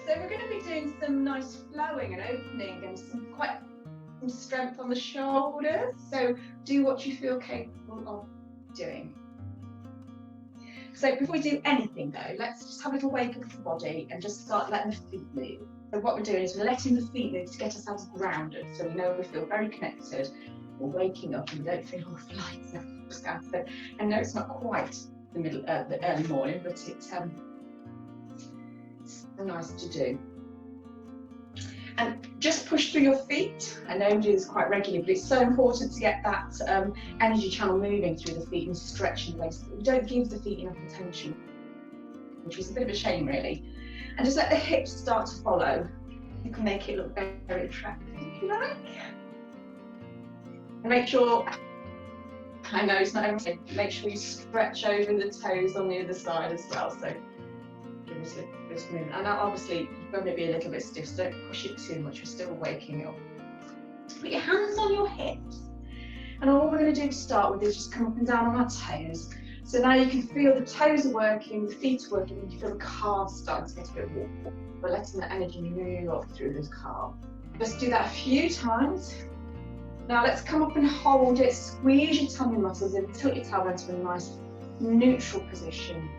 So we're going to be doing some nice flowing and opening and some strength on the shoulders. So do what you feel capable of doing. So before we do anything though, let's just have a little wake up of the body and just start letting the feet move. So what we're doing is we're letting the feet move to get ourselves grounded, so we know we feel very connected. We're waking up and we don't feel all flights and scattered. I know it's not quite the early morning, but it's nice to do. And just push through your feet. I know we do this quite regularly, but it's so important to get that energy channel moving through the feet and stretching the waist. We don't give the feet enough attention, which is a bit of a shame really. And just let the hips start to follow. You can make it look very, very attractive if you like. And make sure, I know it's not everything, make sure you stretch over the toes on the other side as well. So give us a bit of movement. And obviously you're going to be a little bit stiff, so don't push it too much, you're still waking up. Put your hands on your hips. And all we're going to do to start with is just come up and down on our toes. So now you can feel the toes are working, the feet are working, and you feel the calves starting to get a bit warm. We're letting that energy move up through those calves. Let's do that a few times. Now let's come up and hold it, squeeze your tummy muscles in, tilt your tailbone to a nice neutral position.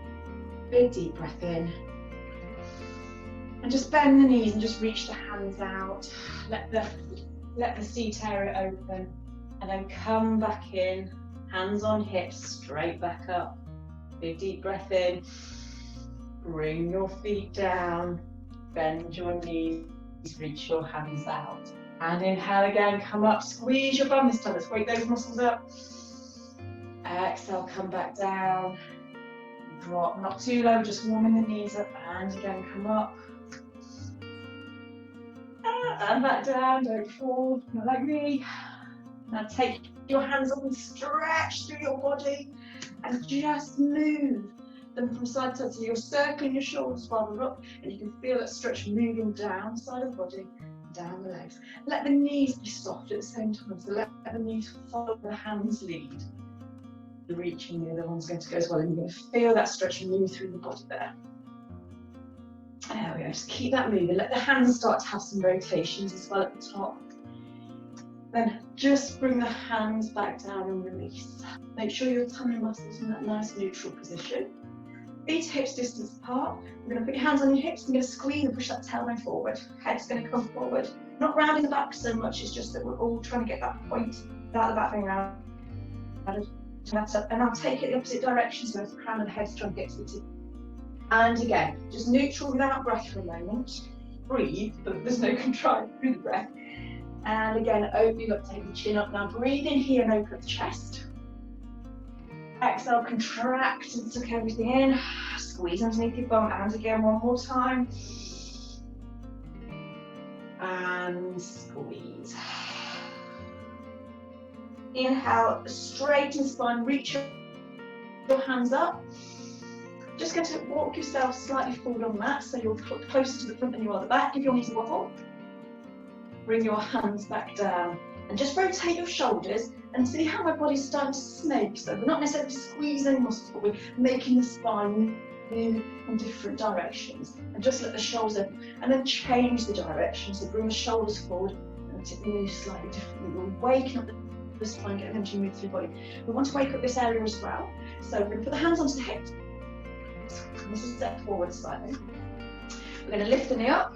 Big deep breath in. And just bend the knees and just reach the hands out. Let the seat area open. And then come back in, hands on hips, straight back up. Big deep breath in. Bring your feet down. Bend your knees, reach your hands out. And inhale again, come up, squeeze your bum this time, let's wake those muscles up. Exhale, come back down. Drop, not too low, just warming the knees up, and again, come up. And back down, don't fall, not like me. Now take your hands up and stretch through your body, and just move them from side to side. So you're circling your shoulders while they're up, and you can feel that stretch moving down the side of the body. Down the legs. Let the knees be soft at the same time, so let the knees follow the hands lead. The reaching, the other one's going to go as well, and you're going to feel that stretch move through the body there. There we go, just keep that moving. Let the hands start to have some rotations as well at the top. Then just bring the hands back down and release. Make sure your tummy muscles in that nice neutral position. Feet hips distance apart. You're going to put your hands on your hips and you're going to squeeze and push that tailbone forward. Head's going to come forward. Not rounding the back so much, it's just that we're all trying to get that point out of the back being round. And I'll take it the opposite direction, so the crown of the head's trying to get to the tip. And again, just neutral without breath for a moment. Breathe, but there's no control through the breath. And again, opening up, take the chin up. Now breathe in here and open up the chest. Exhale, contract and suck everything in. Squeeze underneath your bum, and again one more time. And squeeze. Inhale, straighten spine, reach your hands up. Just going to walk yourself slightly forward on that, so you're closer to the front than you are the back. Give your knees a wobble. Bring your hands back down. And just rotate your shoulders and see how my body's starting to snake. So we're not necessarily squeezing muscles, but we're making the spine move in different directions. And just let the shoulders open. And then change the direction. So bring the shoulders forward and tip the knees slightly differently. We're waking up the spine, getting energy move through the body. We want to wake up this area as well. So we're going to put the hands onto the hips. This is step forward slightly. We're going to lift the knee up.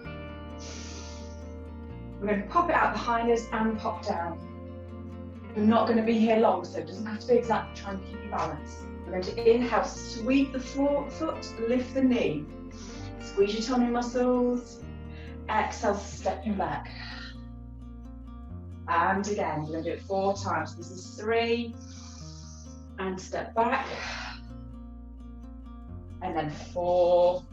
We're going to pop it out behind us and pop down. We're not going to be here long, so it doesn't have to be exact. Try and keep your balance. We're going to inhale, sweep the foot, lift the knee. Squeeze your tummy muscles. Exhale, stepping back. And again, we're going to do it 4 times. This is 3. And step back. And then 4.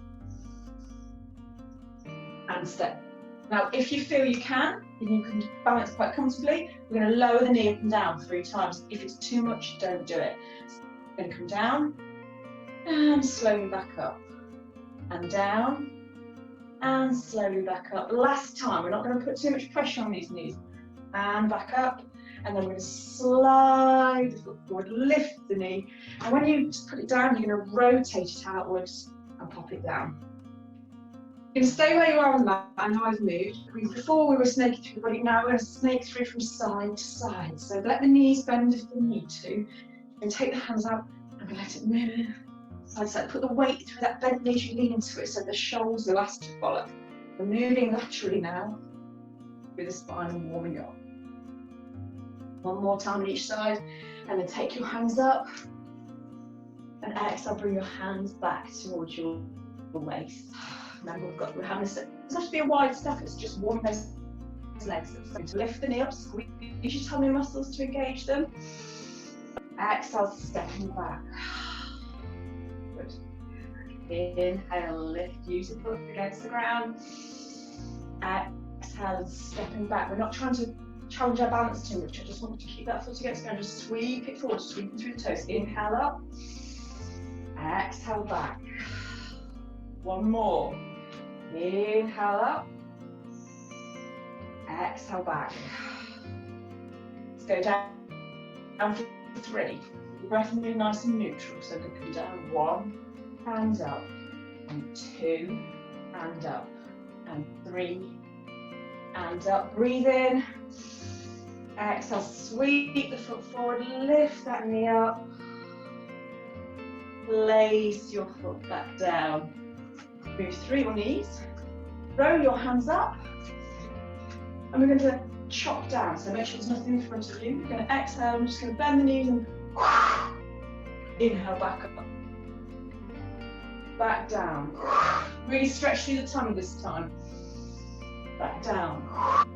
And step. Now, if you feel you can, and you can balance quite comfortably, we're going to lower the knee up and down 3 times. If it's too much, don't do it. So we're going to come down, and slowly back up, and down, and slowly back up. Last time, we're not going to put too much pressure on these knees. And back up, and then we're going to slide the foot forward, lift the knee, and when you just put it down, you're going to rotate it outwards and pop it down. You can stay where you are on the mat. I know I've moved. Before we were snaking through the body, now we're going to snake through from side to side. So let the knees bend if you need to. And take the hands out and let it move. Side to side. Put the weight through that bent knee as you lean into it so the shoulders are last to follow. We're moving laterally now through the spine and warming up. One more time on each side. And then take your hands up. And exhale, bring your hands back towards your waist. Remember, we're having a step. It doesn't have to be a wide step, it's just warming those legs up. So to lift the knee up, squeeze your tummy muscles to engage them. Exhale, stepping back. Good. Inhale, lift, use your foot against the ground. Exhale, stepping back. We're not trying to challenge our balance too much. I just want you to keep that foot against the ground. Just sweep it forward, sweeping through the toes. Inhale up. Exhale back. One more. Inhale up. Exhale back. Let's go down for 3. The breath will be nice and neutral. So we come down. 1, hands up. And 2, and up. And 3, and up. Breathe in. Exhale, sweep the foot forward. Lift that knee up. Place your foot back down. Move through your knees. Roll your hands up. And we're going to chop down. So make sure there's nothing in front of you. We're going to exhale. I'm just going to bend the knees and inhale back up. Back down. Really stretch through the tummy this time. Back down.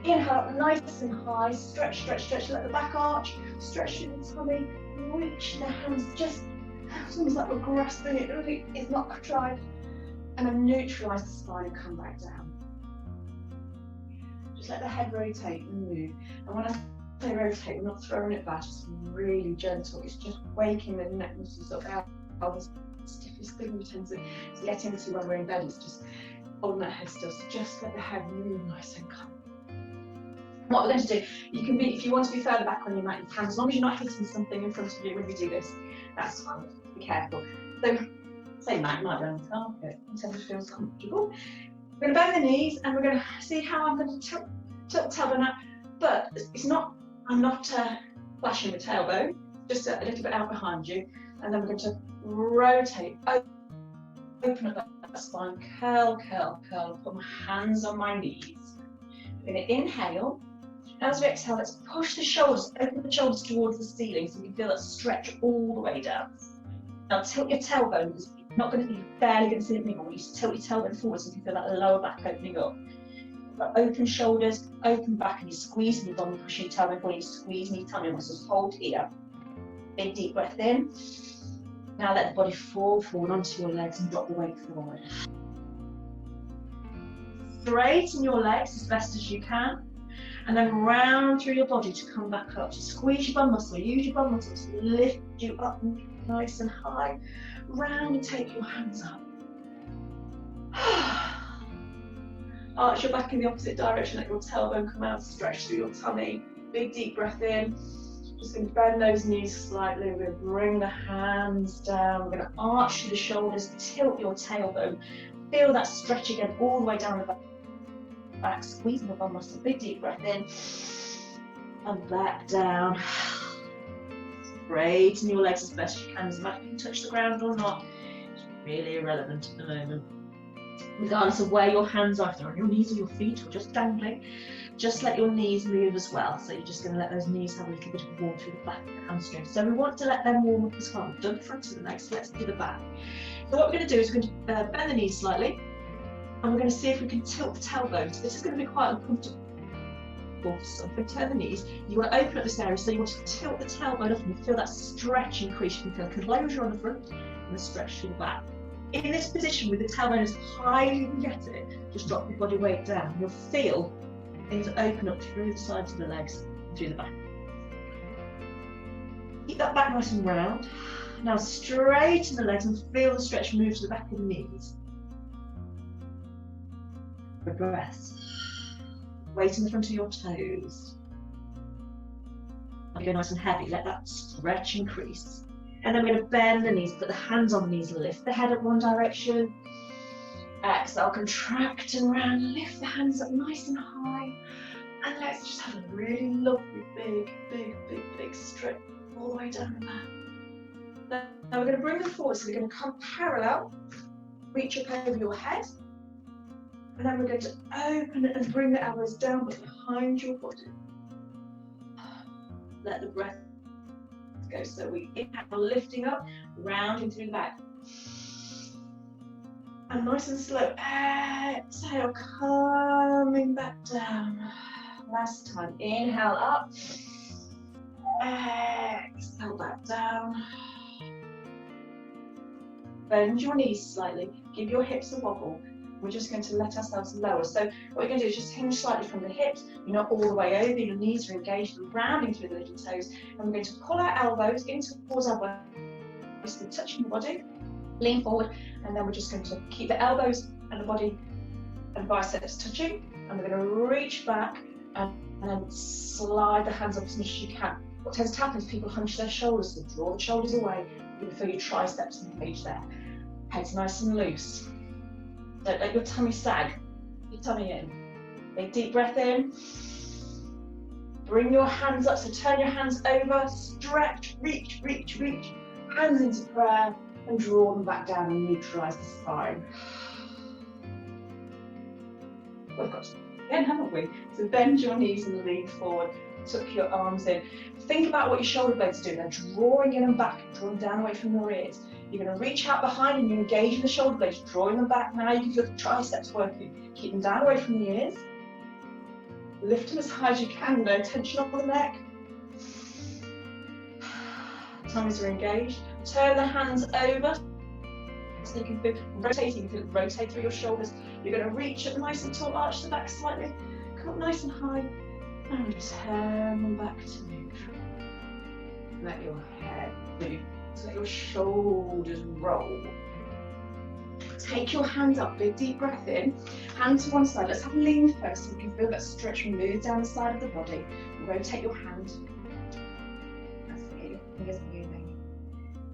Inhale up nice and high. Stretch, stretch, stretch. Let the back arch. Stretch through the tummy. Reach the hands just. It's almost like we're grasping it. Really, it's not contrived. And then neutralise the spine and come back down. Just let the head rotate and move. And when I say rotate, we're not throwing it back, it's really gentle. It's just waking the neck muscles up out of the stiffest thing we tend to get into when we're in bed. It's just holding that head still. So just let the head move nice and calm. What we're going to do, you can be, if you want to be further back on your mat, you can, as long as you're not hitting something in front of you when we do this, that's fine. Be careful. So, say mat, you might be on the carpet, whatever feels comfortable. We're going to bend the knees and we're going to see how I'm going to tilt the tailbone out. But it's not, I'm not flashing the tailbone, just a little bit out behind you. And then we're going to rotate, open up that spine, curl, curl, curl, put my hands on my knees. We're going to inhale. As we exhale, let's push the shoulders, open the shoulders towards the ceiling so you can feel that stretch all the way down. Now tilt your tailbone, because you're not going to be barely going to see it anymore. You just tilt your tailbone forward so you can feel that lower back opening up. But open shoulders, open back, and you squeeze your bum, pushing your tailbone forward, you squeeze your tummy muscles, hold here. Big deep breath in. Now let the body fall forward onto your legs and drop the weight forward. Straighten your legs as best as you can. And then round through your body to come back up. Just squeeze your bum muscle, use your bum muscles to lift you up nice and high. Round and take your hands up. Arch your back in the opposite direction, let your tailbone come out, stretch through your tummy. Big deep breath in. Just going to bend those knees slightly. We're going to bring the hands down. We're going to arch through the shoulders, tilt your tailbone. Feel that stretch again all the way down the back. Squeezing the bum muscle, big deep breath in and back down. Straighten your legs as best you can. Doesn't matter if you can touch the ground or not, it's really irrelevant at the moment. Regardless of where your hands are, if they're on your knees or your feet or just dangling, just let your knees move as well. So you're just going to let those knees have a little bit of warmth through the back of the hamstrings. So we want to let them warm up as well. We've done the front of the legs, so let's do the back. So what we're going to do is we're going to bend the knees slightly. And we're going to see if we can tilt the tailbone. So this is going to be quite uncomfortable. So if we turn the knees, you want to open up this area, so you want to tilt the tailbone up and you feel that stretch increase. You can feel closure on the front and the stretch through the back. In this position, with the tailbone as high as you can get it, just drop your body weight down. You'll feel things open up through the sides of the legs and through the back. Keep that back nice and round. Now straighten the legs and feel the stretch move to the back of the knees. Breath. Weight in the front of your toes. And go nice and heavy. Let that stretch increase. And then we're going to bend the knees, put the hands on the knees, lift the head up one direction, Exhale, contract and round, lift the hands up nice and high. And let's just have a really lovely, big stretch all the way down the back. Now we're going to bring them forward, so we're going to come parallel, reach up over your head. And then we're going to open it and bring the elbows down but behind your body. Let the breath go. So we inhale, lifting up, rounding through the back. And nice and slow, exhale, coming back down. Last time, inhale up, exhale back down. Bend your knees slightly, give your hips a wobble. We're just going to let ourselves lower. So what we're going to do is just hinge slightly from the hips. You're not all the way over, your knees are engaged and rounding through the little toes. And we're going to pull our elbows in towards our waist, touching the body. Lean forward, and then we're just going to keep the elbows and the body and biceps touching. And we're going to reach back and then slide the hands up as much as you can. What tends to happen is people hunch their shoulders, so draw the shoulders away. You can feel your triceps engage there. Head's nice and loose. Don't let your tummy sag, your tummy in. Big deep breath in. Bring your hands up, so turn your hands over, stretch, reach. Hands into prayer and draw them back down and neutralise the spine. We've got to again, haven't we? So bend your knees and lean forward, tuck your arms in. Think about what your shoulder blades are doing. They're drawing in and back, drawing down away from your ears. You're going to reach out behind and you engage in the shoulder blades, drawing them back. Now you can feel the triceps working. Keep them down away from the ears. Lift them as high as you can, no tension on the neck. Tummies are engaged. Turn the hands over. So you can feel rotating, you can rotate through your shoulders. You're going to reach up nice and tall, arch the back slightly. Come up nice and high. And return them back to neutral. Let your head move. So let your shoulders roll. Take your hands up, big deep breath in. Hand to one side. Let's have a lean first so we can feel that stretch and move down the side of the body. Rotate your hand. That's it, your fingers moving.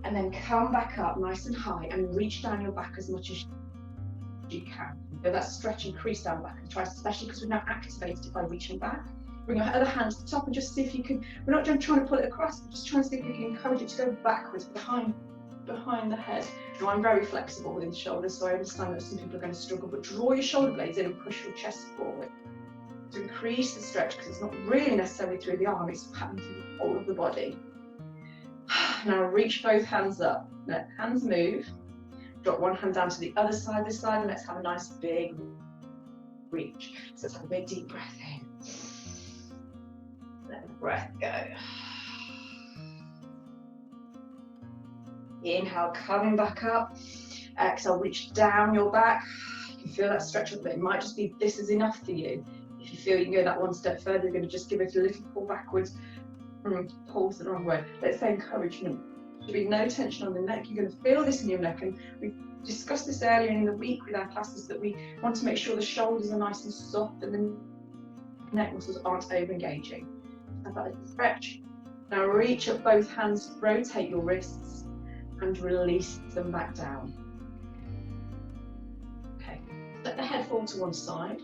And then come back up nice and high and reach down your back as much as you can. Feel that stretch increase down the back, and try, especially because we've now activated it by reaching back. Bring your other hand to the top and just see if you can, we're not trying to pull it across, but just trying to see if we can encourage it to go backwards behind the head. Now I'm very flexible within the shoulders, so I understand that some people are going to struggle, but draw your shoulder blades in and push your chest forward to increase the stretch, because it's not really necessarily through the arm, it's happening through the whole of the body. Now reach both hands up, let hands move. Drop one hand down to the other side this side, and let's have a nice big reach. So let's have a big deep breath in. Let the breath go. Inhale, coming back up. Exhale, reach down your back. You can feel that stretch up, but it might just be this is enough for you. If you feel you can go that one step further, you're going to just give it a little pull backwards. Pulls the wrong way. Let's say encouragement. There should be no tension on the neck. You're going to feel this in your neck, and we've discussed this earlier in the week with our classes that we want to make sure the shoulders are nice and soft and the neck muscles aren't over engaging. Have that little stretch. Now reach up both hands, rotate your wrists and release them back down. Okay, let the head fall to one side.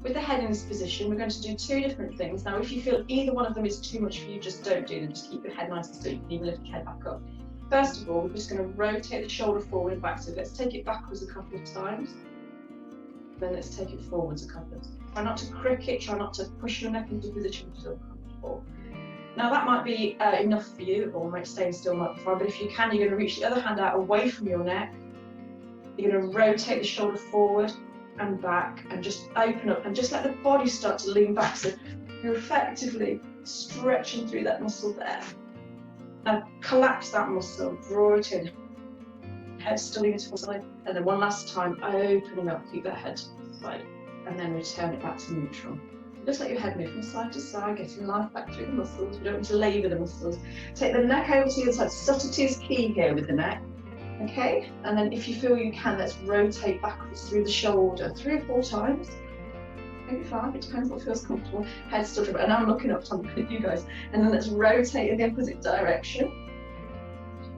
With the head in this position, we're going to do two different things. Now, if you feel either one of them is too much for you, just don't do them. Just keep your head nice and still. You can even lift your head back up. First of all, we're just going to rotate the shoulder forward and back. So let's take it backwards a couple of times. Then let's take it forwards a couple of times. Try not to crick it. Try not to push your neck into a position you feel comfortable. Now, that might be enough for you, or might staying still might be fine. But if you can, you're going to reach the other hand out away from your neck. You're going to rotate the shoulder forward and back, and just open up and just let the body start to lean back, so you're effectively stretching through that muscle there. Now collapse that muscle, draw it in, head still leaning to one side, and then one last time opening up, keep that head to the side, and then return it back to neutral. Just let your head move from side to side, getting life back through the muscles. We don't want to labour the muscles. Take the neck over to the other side. Subtlety is key here with the neck. Okay, and then if you feel you can, let's rotate backwards through the shoulder 3 or 4 times, maybe 5, it depends what feels comfortable. Head still driven, and I'm looking up, so I'm looking at you guys. And then let's rotate in the opposite direction,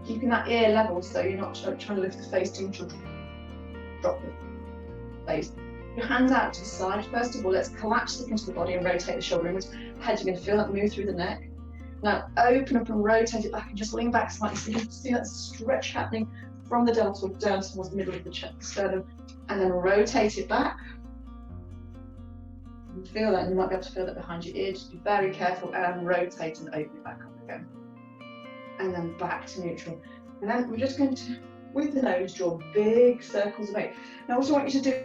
keeping that ear level so you're not trying to lift the face too much, drop the face. Your hands out to the side. First of all, let's collapse into the body and rotate the shoulder inwards. Head, you're going to feel that move through the neck. Now open up and rotate it back and just lean back slightly so you can see that stretch happening from the deltoid down towards the middle of the sternum, and then rotate it back. You feel that, and you might be able to feel that behind your ear. Just be very careful and rotate and open it back up again. And then back to neutral. And then we're just going to, with the nose, draw big circles of 8. Now, what I want you to do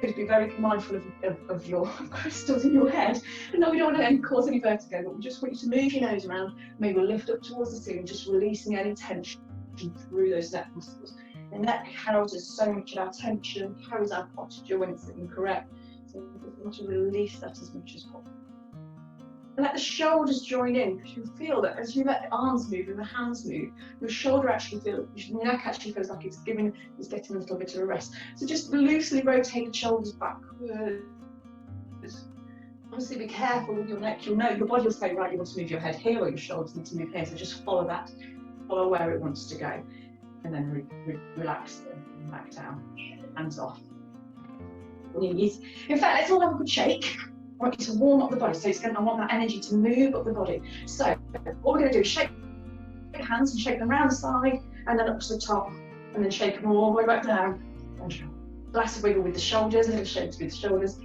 is be very mindful of your crystals in your head. And no, we don't want to cause any vertigo, but we just want you to move your nose around. Maybe we'll lift up towards the ceiling, just releasing any tension through those neck muscles. The neck houses so much of our tension, carries our posture when it's incorrect. So we want to release that as much as possible. And let the shoulders join in, because you feel that as you let the arms move and the hands move, your shoulder actually feels, your neck actually feels like it's getting a little bit of a rest. So just loosely rotate the shoulders backwards. Obviously be careful with your neck. You'll know, your body will say, right, you want to move your head here or your shoulders need to move here. So just follow that, follow where it wants to go. And then relax them back down, hands off. Knees. In fact, let's all have a good shake. I want you to warm up the body, so I want that energy to move up the body. So what we're going to do is shake your hands and shake them around the side, and then up to the top, and then shake them all the way back down. And last wiggle with the shoulders, a little shakes with the shoulders.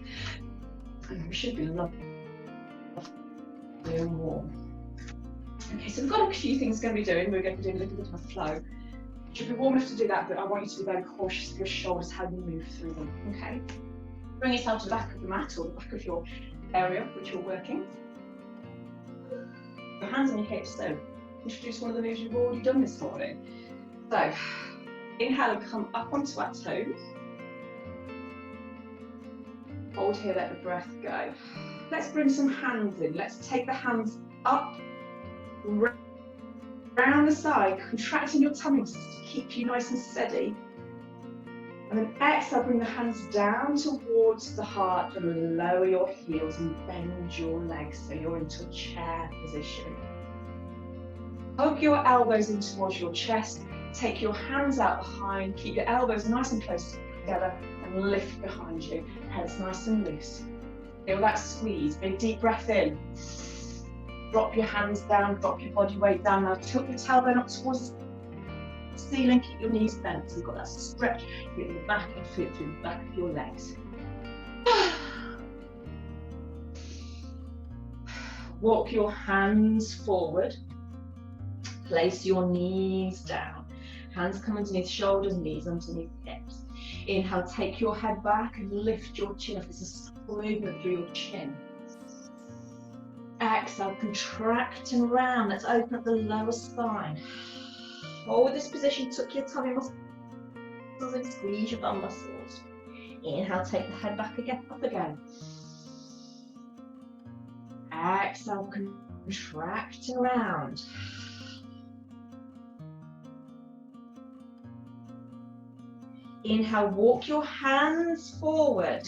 And we should be lovely and warm. Okay, so we've got a few things going to be doing. We're going to be doing a little bit of a flow. You should be warm enough to do that, but I want you to be very cautious of your shoulders, how you move through them. Okay. Bring yourself to the back of the mat or the back of your area which you're working. Your hands on your hips, so introduce one of the moves you've already done this morning. So inhale and come up onto our toes. Hold here, let the breath go. Let's bring some hands in. Let's take the hands up, round the side, contracting your tummy just to keep you nice and steady. And then exhale, bring the hands down towards the heart and lower your heels and bend your legs so you're into a chair position. Hug your elbows in towards your chest. Take your hands out behind. Keep your elbows nice and close together and lift behind you. Head's nice and loose. Feel that squeeze. Big deep breath in. Drop your hands down, drop your body weight down. Now tilt your tailbone up towards the ceiling, keep your knees bent. So you've got that stretch, get your back and feel it through the back of your legs. Walk your hands forward. Place your knees down. Hands come underneath shoulders, knees underneath hips. Inhale, take your head back and lift your chin up. This is a movement through your chin. Exhale, contract and round. Let's open up the lower spine. Hold this position, tuck your tummy muscles and squeeze your bum muscles. Inhale, take the head back again, up again. Exhale, contract and round. Inhale, walk your hands forward.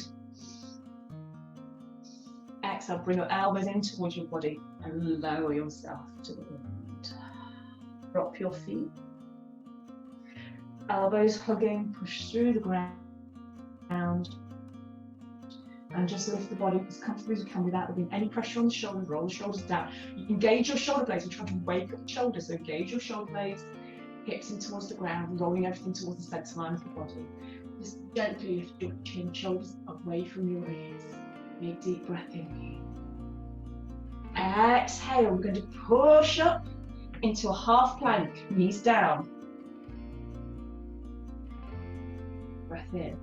Exhale, bring your elbows in towards your body and lower yourself to the ground. Drop your feet. Elbows hugging, push through the ground. And just lift the body as comfortably as you can without putting any pressure on the shoulders. Roll the shoulders down. You can engage your shoulder blades and try to wake up the shoulders. So engage your shoulder blades, hips in towards the ground, rolling everything towards the centre line of the body. Just gently lift your chin, shoulders away from your ears. Big deep breath in. Exhale, we're going to push up into a half plank, knees down. Breath in.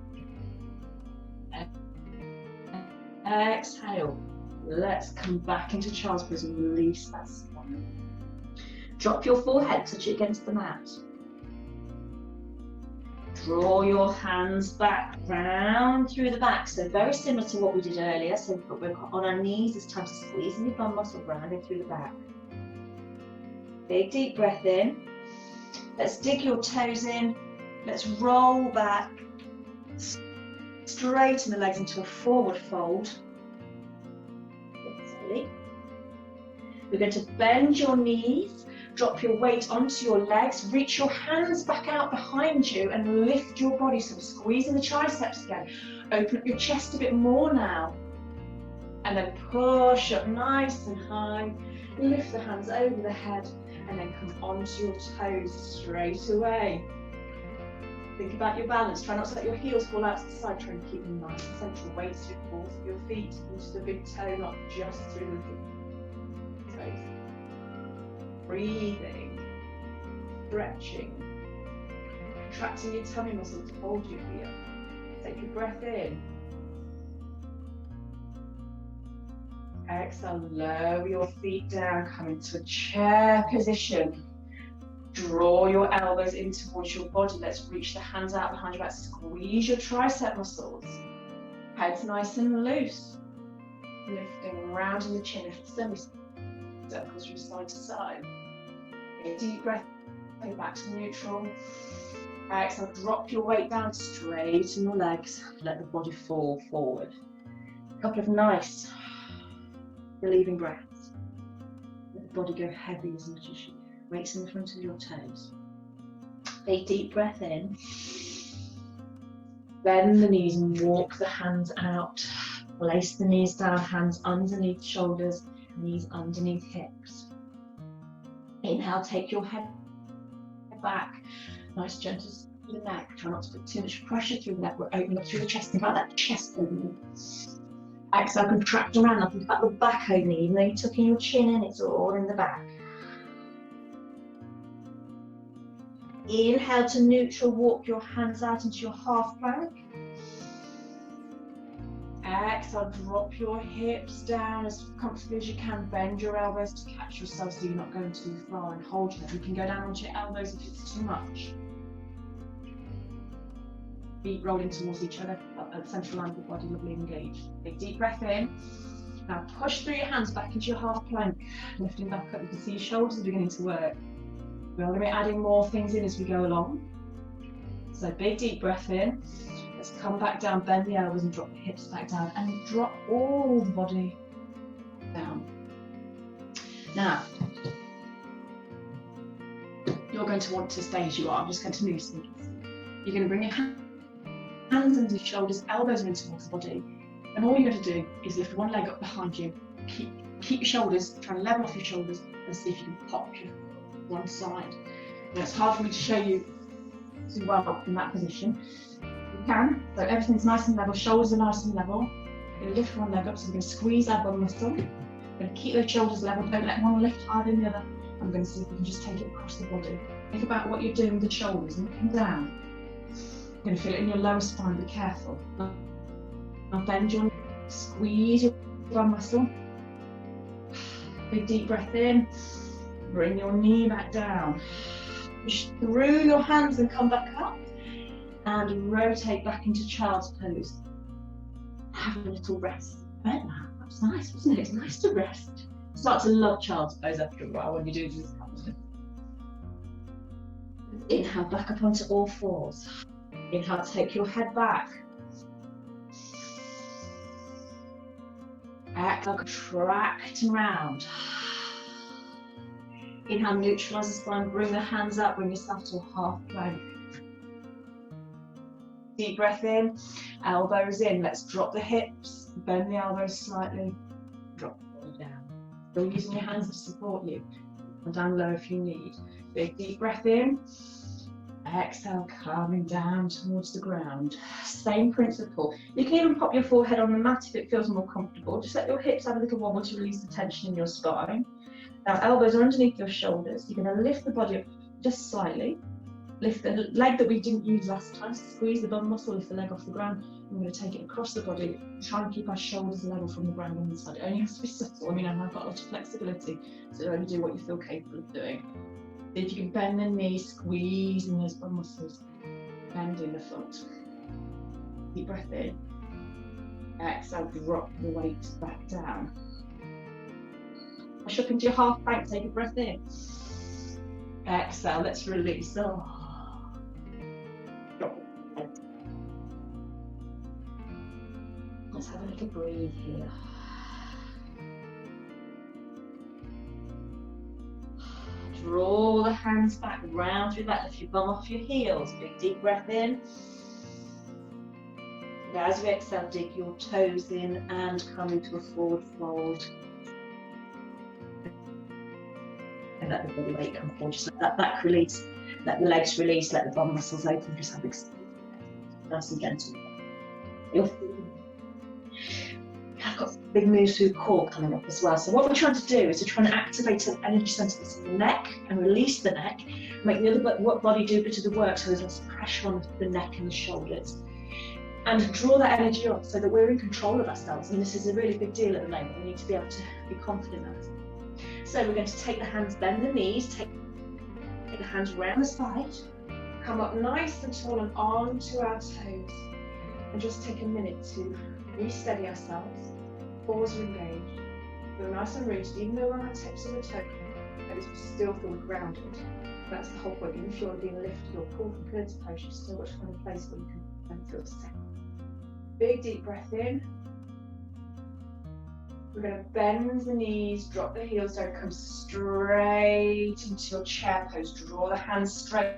Exhale. Let's come back into child's pose and release that spine. Drop your forehead, touch it against the mat. Draw your hands back, round through the back. So very similar to what we did earlier. So we're on our knees. It's time to squeeze in your bum muscle, rounding through the back. Big deep breath in. Let's dig your toes in. Let's roll back. Straighten the legs into a forward fold. We're going to bend your knees. Drop your weight onto your legs, reach your hands back out behind you and lift your body. So we're squeezing the triceps again. Open up your chest a bit more now. And then push up nice and high. Lift the hands over the head and then come onto your toes straight away. Think about your balance. Try not to let your heels fall out to the side. Try and keep them nice and central. Weight to the balls of your feet into the big toe, not just through the toes. Breathing, stretching, contracting your tummy muscles to hold you here. Take a breath in. Exhale, lower your feet down, come into a chair position. Draw your elbows in towards your body. Let's reach the hands out behind your back. Squeeze your tricep muscles. Head's nice and loose. Lifting round in the chin, lift semi-circles from side to side. Deep breath, go back to neutral. Exhale, drop your weight down, straighten your legs. Let the body fall forward. A couple of nice relieving breaths. Let the body go heavy as much as you. Weights in the front of your toes. Take a deep breath in. Bend the knees and walk the hands out. Place the knees down, hands underneath shoulders, knees underneath hips. Inhale, take your head back. Nice gentle through the neck. Try not to put too much pressure through the neck. We're opening up through the chest. Think about that chest opening. Exhale, contract around. Think about the back opening. Even though you're tucking your chin in, it's all in the back. Inhale to neutral, walk your hands out into your half plank. Exhale, drop your hips down as comfortably as you can. Bend your elbows to catch yourself so you're not going too far and hold them. You can go down onto your elbows if it's too much. Feet rolling towards each other at the central line of the body, lovely engaged. Take a deep breath in. Now push through your hands back into your half plank, lifting back up. You can see your shoulders are beginning to work. We're going to be adding more things in as we go along. So big deep breath in. Let's come back down, bend the elbows and drop the hips back down and drop all the body down. Now, you're going to want to stay as you are. I'm just going to move things. You're going to bring your hands under your shoulders, elbows in towards the body. And all you're going to do is lift one leg up behind you. Keep your shoulders, try and level off your shoulders and see if you can pop your one side. Now, it's hard for me to show you too well in that position. You can, so everything's nice and level, shoulders are nice and level. You're going to lift one leg up, so we're going to squeeze our bum muscle. We're going to keep those shoulders level, don't let one lift higher than the other. I'm going to see if we can just take it across the body. Think about what you're doing with the shoulders, looking down. You're going to feel it in your lower spine, be careful. Now bend your neck, squeeze your bum muscle. Big deep breath in. Bring your knee back down. Push through your hands and come back up. And rotate back into child's pose. Have a little rest. Right now. That's nice, wasn't it? It's nice to rest. Start to love child's pose after a while when you do this kind of thing. Inhale, back up onto all fours. Inhale, take your head back. Exhale, contract and round. Inhale, neutralize the spine, bring the hands up, bring yourself to a half plank. Deep breath in, elbows in. Let's drop the hips, bend the elbows slightly, drop the body down. Still using your hands to support you. And down low if you need. Big deep breath in. Exhale, coming down towards the ground. Same principle. You can even pop your forehead on the mat if it feels more comfortable. Just let your hips have a little wobble to release the tension in your spine. Now, elbows are underneath your shoulders. You're going to lift the body up just slightly. Lift the leg that we didn't use last time. Squeeze the bum muscle, lift the leg off the ground. I'm going to take it across the body. Try and keep our shoulders level from the ground on the side. It only has to be subtle. I mean, I've got a lot of flexibility, so only do what you feel capable of doing. See if you can bend the knee, squeezing those bum muscles. Bending the foot. Deep breath in. Exhale, drop the weight back down. Push up into your half plank, take a breath in. Exhale, let's release. Oh. Drop the head. Let's have a little breathe here. Draw the hands back round through that. Lift your bum off your heels. Big deep breath in. And as we exhale, dig your toes in and come into a forward fold. And let the body weight come forward. Just let that back release. Let the legs release. Let the bum muscles open. Just have nice and gentle. I've got big moves through the core coming up as well. So what we're trying to do is we're trying to activate an energy centre that's in the neck and release the neck, make the other body do a bit of the work so there's less pressure on the neck and the shoulders. And draw that energy up so that we're in control of ourselves. And this is a really big deal at the moment. We need to be able to be confident in that. So we're going to take the hands, bend the knees, take the hands round the side, come up nice and tall and onto our toes. And just take a minute to re-steady ourselves, pause and engage. Feel nice and rooted, even though we're on our tips of the toes, we still feel grounded. That's the whole point. Even if you're being lifted or pulled from pillar to post, you've still got to find a place where you can feel safe. Big deep breath in. We're going to bend the knees, drop the heels down, come straight into your chair pose. Draw the hands straight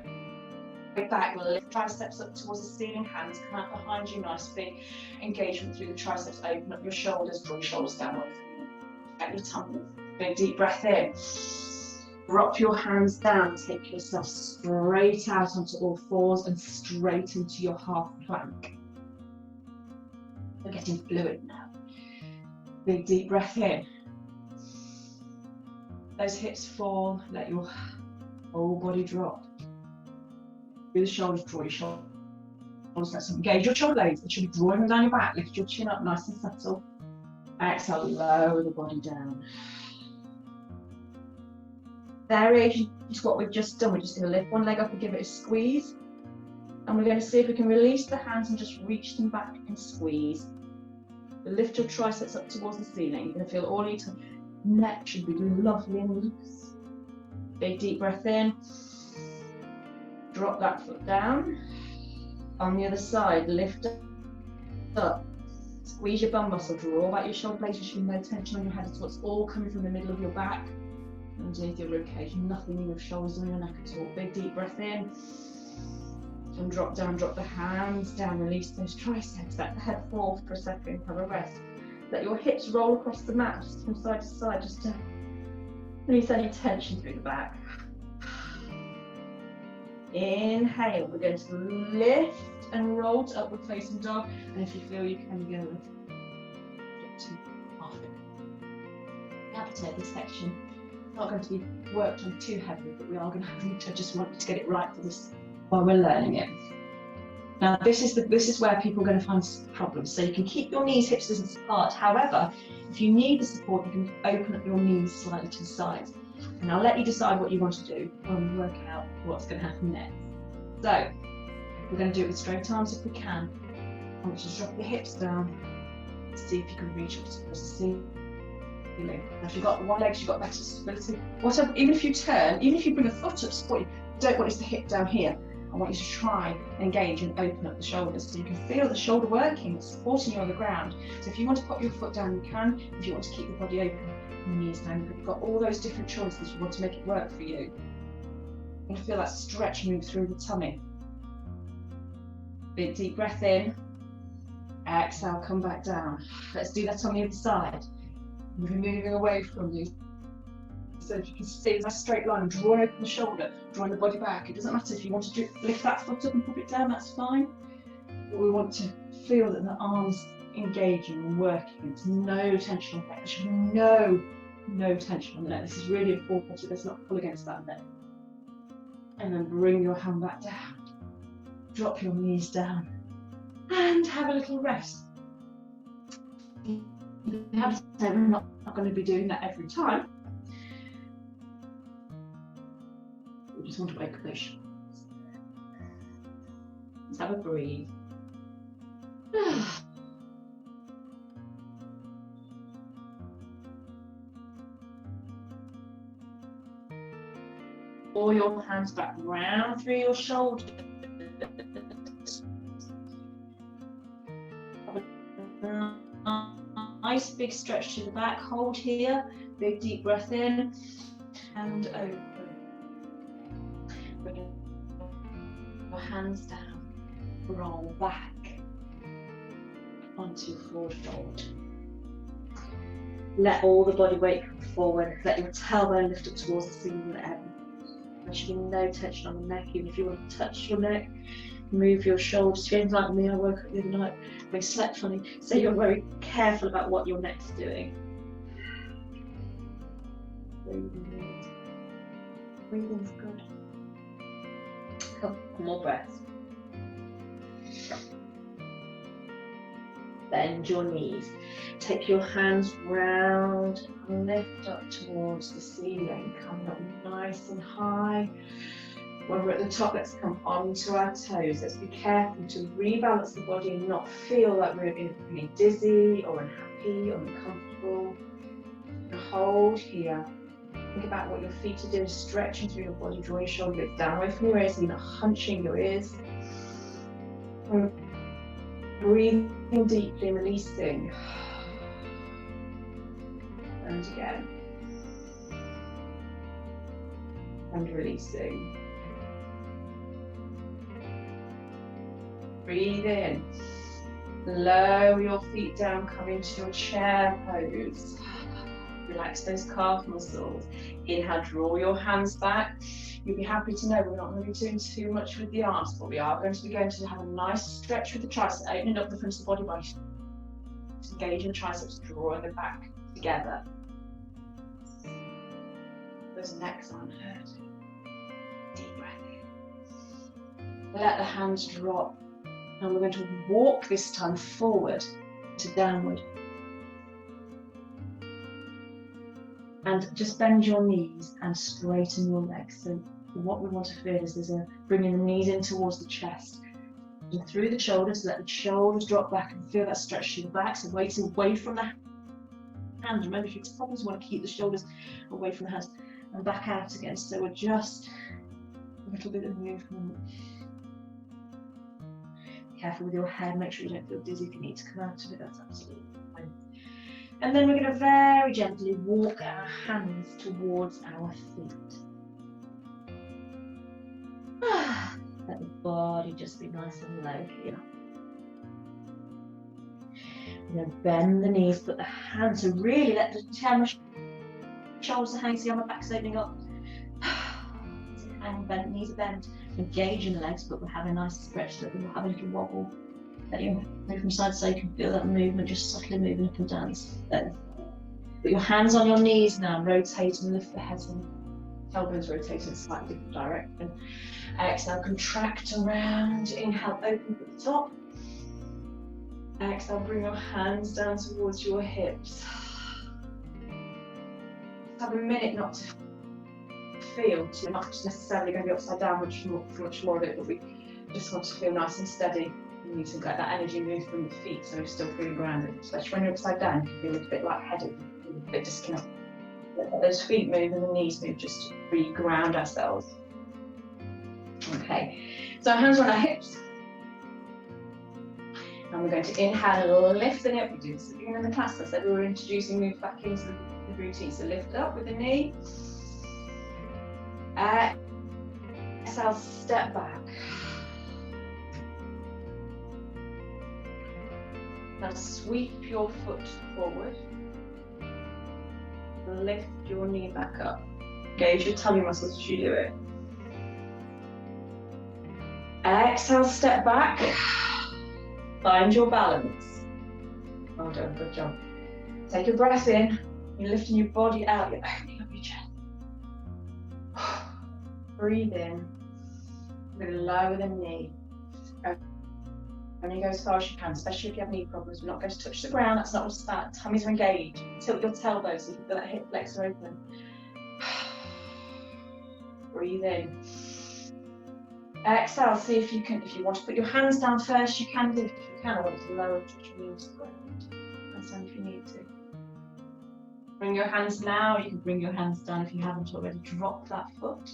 back, lift triceps up towards the ceiling, hands come out behind you, nice big engagement through the triceps, open up your shoulders, draw your shoulders downward, get your tummy, big deep breath in, drop your hands down, take yourself straight out onto all fours and straight into your half plank. We're getting fluid now, big deep breath in, those hips fall, let your whole body drop. Through the shoulders, draw your shoulders, let's engage your shoulder blades. It should be drawing them down your back. Lift your chin up nice and subtle. Exhale, lower the body down. Variation is what we've just done. We're just going to lift one leg up and give it a squeeze. And we're going to see if we can release the hands and just reach them back and squeeze. Lift your triceps up towards the ceiling. You're going to feel all your neck should be lovely and loose. Big deep breath in. Drop that foot down. On the other side, lift up. Squeeze your bum muscle, draw back your shoulder blades, there should be no tension on your head. So it's all coming from the middle of your back, underneath your ribcage, nothing in your shoulders or your neck at all. Big deep breath in. And drop down, drop the hands down, release those triceps, let the head fall for a second, have a rest. Let your hips roll across the mat, just from side to side, just to release any tension through the back. Inhale, we're going to lift and roll to upward facing dog, and if you feel you can go to half it. Appetite, this section not going to be worked on too heavily, but we are going to have to just want to get it right for this while we're learning it. Now this is where people are going to find problems. So you can keep your knees, hips, distance apart. However, if you need the support, you can open up your knees slightly to the sides. And I'll let you decide what you want to do when we work out what's going to happen next. So, we're going to do it with straight arms if we can. I want you to drop your hips down. See if you can reach up towards the ceiling. Now, if you've got one leg, you've got better stability. Whatever, even if you turn, even if you bring a foot up to support you, don't want it to hip down here. I want you to try and engage and open up the shoulders so you can feel the shoulder working, supporting you on the ground. So if you want to pop your foot down, you can. If you want to keep the body open, knees down, you've got all those different choices. You want to make it work for you. You're going to feel that stretch move through the tummy. Big deep breath in. Exhale, come back down. Let's do that on the other side. We're moving away from you. So if you can see that straight line, drawing open the shoulder, drawing the body back. It doesn't matter if you want to lift that foot up and pop it down, that's fine. But we want to feel that the arms engaging and working. There's no tension on the neck. There should be no tension on the neck. This is really important. So let's not pull against that neck. And then bring your hand back down. Drop your knees down. And have a little rest. You have to say we're not going to be doing that every time. We just want to wake up those shoulders. Let's have a breathe. Pull your hands back round through your shoulders. Nice big stretch to the back. Hold here. Big deep breath in and open. your hands down, roll back onto your forward fold. Let all the body weight come forward. Let your tailbone lift up towards the ceiling of the heaven. There should be no tension on the neck. Even if you want to touch your neck, move your shoulders. Feeling like me, I woke up the other night, I slept funny. So you're very careful about what your neck's doing. Breathing. Breathing's good. A couple more breaths. Bend your knees. Take your hands round and lift up towards the ceiling. Coming up nice and high. When we're at the top, let's come onto our toes. Let's be careful to rebalance the body and not feel like we're really dizzy or unhappy or uncomfortable. Hold here. Think about what your feet are doing, stretching through your body. Draw your shoulder blades down away from your ears so you're not hunching your ears. And breathing deeply, releasing. And again. And releasing. Breathe in. Lower your feet down, come into your chair pose. Relax those calf muscles. Inhale, draw your hands back. You'll be happy to know we're not going to be doing too much with the arms, but we are going to have a nice stretch with the triceps, opening up the front of the body by engaging the triceps, drawing them back together. Those necks aren't hurt. Deep breath in. Let the hands drop. And we're going to walk this time forward to downward. And just bend your knees and straighten your legs. So what we want to feel is bringing the knees in towards the chest. And through the shoulders, let the shoulders drop back and feel that stretch through the back. So weight away from the hands. Remember, if you have problems, you want to keep the shoulders away from the hands and back out again. So we're just a little bit of movement. Careful with your head, make sure you don't feel dizzy. If you need to come out of it, that's absolutely fine. And then we're going to very gently walk our hands towards our feet. Let the body just be nice and low here. We're going to bend the knees, put the hands, so really let the shoulders hang, see how my back's opening up. And bent, knees are bent. Engage in the legs, but we'll have a nice stretch so that we'll have a little wobble. Let you move from side to side, you can feel that movement, just subtly moving up and down. Put your hands on your knees now, rotate and lift the head and tailbones rotate in a slightly different direction. Exhale, contract around. Inhale, open at the top. Exhale, bring your hands down towards your hips. Have a minute not to feel, so we're not necessarily going to be upside down for much more of it, but we just want to feel nice and steady. You need to get that energy move from the feet so you're still feeling grounded. Especially when you're upside down, you can feel a little bit lightheaded, a bit disconnected. Let those feet move and the knees move just to re-ground ourselves. Okay, so our hands are on our hips. And we're going to inhale and lift the knee up. We do this at the beginning of the class. I said we were introducing move back into the routine. So lift up with the knee. Exhale, step back. Now sweep your foot forward. Lift your knee back up. Engage your tummy muscles as you do it. Exhale, step back. Find your balance. Well done, good job. Take a breath in. You're lifting your body out. You're opening up your chest. Breathe in. We're going to lower the knee. Only go as far as you can, especially if you have knee problems. We're not going to touch the ground. That's not what it's about. Tummies are engaged. Tilt your tailbone so you can feel that hip flexor open. Breathe in. Exhale. See if you can. If you want to put your hands down first, you can do. If you can, I want you to lower and touch your knees to the ground. Hands down if you need to. Bring your hands now. You can bring your hands down if you haven't already. Drop that foot.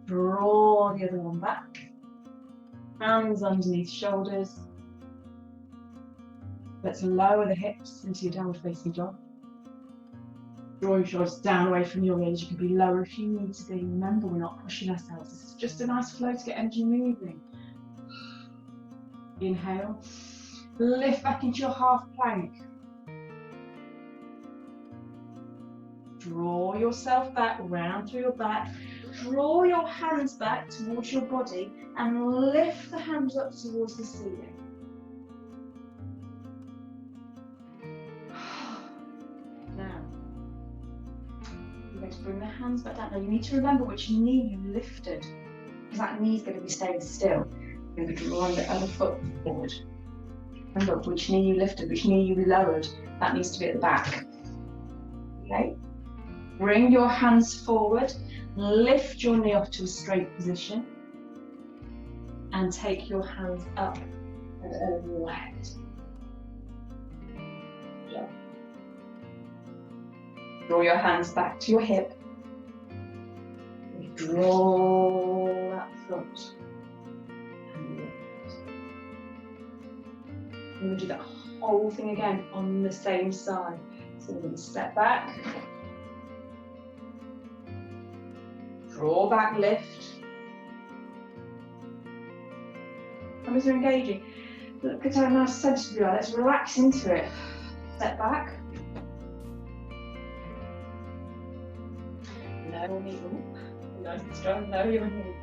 Draw the other one back. Hands underneath shoulders. Let's lower the hips into your downward facing dog. Draw your shoulders down away from your ears. You can be lower if you need to be. Remember, we're not pushing ourselves. This is just a nice flow to get energy moving. Inhale. Lift back into your half plank. Draw yourself back, round through your back. Draw your hands back towards your body and lift the hands up towards the ceiling. Now, you're going to bring the hands back down. Now, you need to remember which knee you lifted, because that knee is going to be staying still. You're going to draw the other foot forward. Remember which knee you lifted, which knee you lowered. That needs to be at the back. Okay? Bring your hands forward, lift your knee up to a straight position, and take your hands up and over your head. Yeah. Draw your hands back to your hip. Draw that foot. And lift. And we'll do that whole thing again on the same side. So we're going to step back. Draw back, lift. And as you're engaging, look at how nice sensitive you are. Let's relax into it. Step back. Lower knee. Ooh, nice and strong. Lower your knee.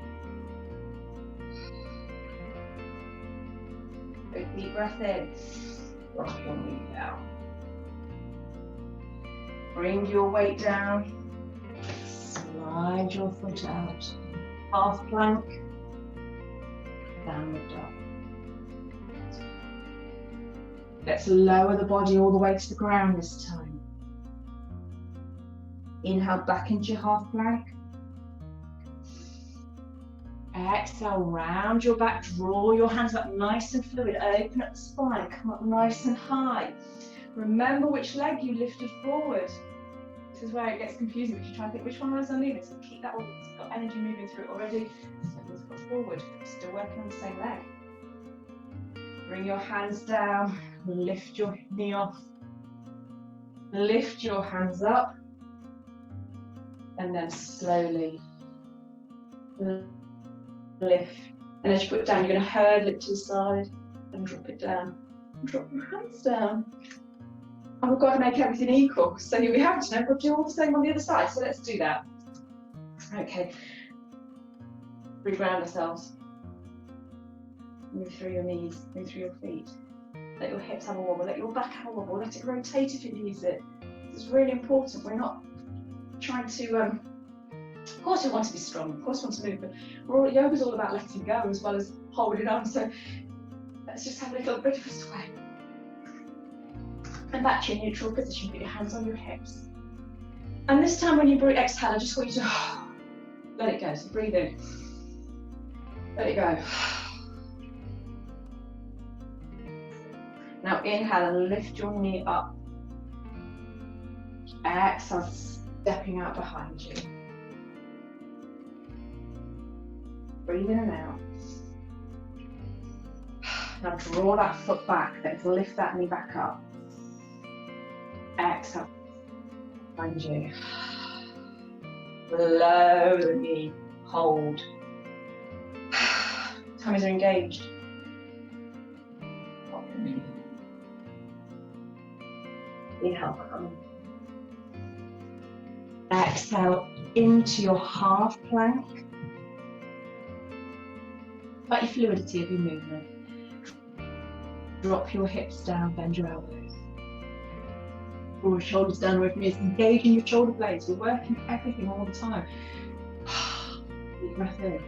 Big deep breath in. Rock your knee down. Bring your weight down. Slide your foot out. Half plank. Downward dog. Let's lower the body all the way to the ground this time. Inhale back into your half plank. Exhale, round your back, draw your hands up nice and fluid, open up the spine, come up nice and high. Remember which leg you lifted forward. This is where it gets confusing because you try and think which one was I leaving, so keep that one, it's got energy moving through it already. So let's go forward, still working on the same leg. Bring your hands down, lift your knee off, lift your hands up, and then slowly lift. And as you put it down, you're going to hurdle it to the side and drop it down. Drop your hands down. And we've got to make everything equal. So we have to know we'll do all the same on the other side. So let's do that. Okay. Reground ourselves. Move through your knees, move through your feet. Let your hips have a wobble, let your back have a wobble, let it rotate if it needs it. It's really important. We're not trying to, of course we want to be strong, of course we want to move, but yoga's all about letting go as well as holding on. So let's just have a little bit of a sway. And back to your neutral position, put your hands on your hips. And this time when you exhale, I just want you to let it go. So breathe in, let it go. Now inhale and lift your knee up. Exhale, stepping out behind you. Breathe in and out. Now draw that foot back, let's lift that knee back up. Exhale, behind you. Below the knee, hold. Tummies are engaged. Inhale, come. Exhale into your half plank. About your fluidity of your movement. Drop your hips down, bend your elbows. Draw your shoulders down away from you. It's engaging your shoulder blades. We're working everything all the time. Deep breath in.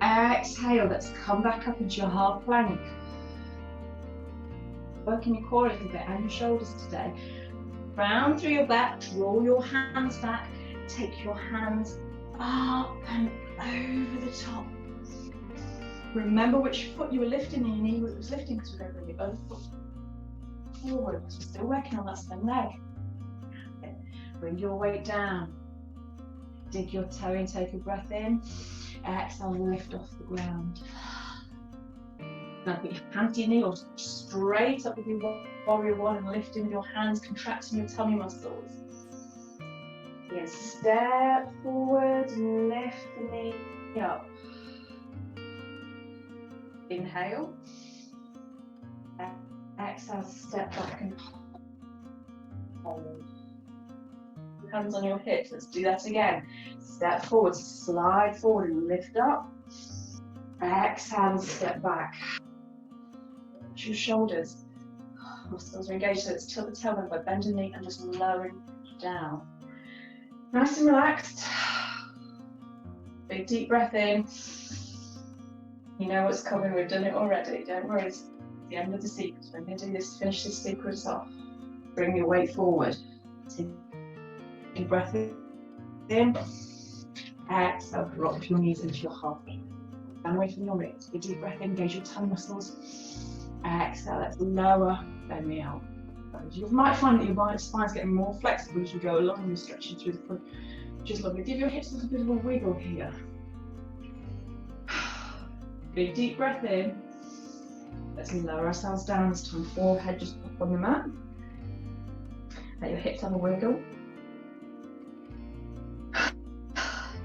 Exhale, let's come back up into your half plank. Working your core a little bit and your shoulders today. Round through your back, draw your hands back, take your hands up and over the top. Remember which foot you were lifting and your knee was lifting, because we're going to bring the other foot forward because we're still working on that same leg. Bring your weight down. Dig your toe in, take a breath in. Exhale, lift off the ground. Now put your hand to your knee or straight up with your warrior one and lifting with your hands, contracting your tummy muscles. Again, step forward and lift the knee up. Inhale. Exhale, step back and hold. Hands on your hips. Let's do that again. Step forward, slide forward and lift up. Exhale and step back. Watch your shoulders. Muscles are engaged, so let's tilt the tailbone by bending the knee and just lowering down. Nice and relaxed. Big deep breath in. You know what's coming, we've done it already. Don't worry, it's the end of the sequence. We're going to do this, finish this sequence off. Bring your weight forward. Take a deep breath in. Exhale, drop your knees into your heart. Down away from your ribs. Big deep breath in, engage your tummy muscles. Exhale, let's lower, bend the elbows. You might find that your spine's getting more flexible as you go along and you're stretching through the front. Just lovely. Give your hips a little bit of a wiggle here. Big deep breath in. Let's lower ourselves down this time. Forehead just up on the mat. Let your hips have a wiggle.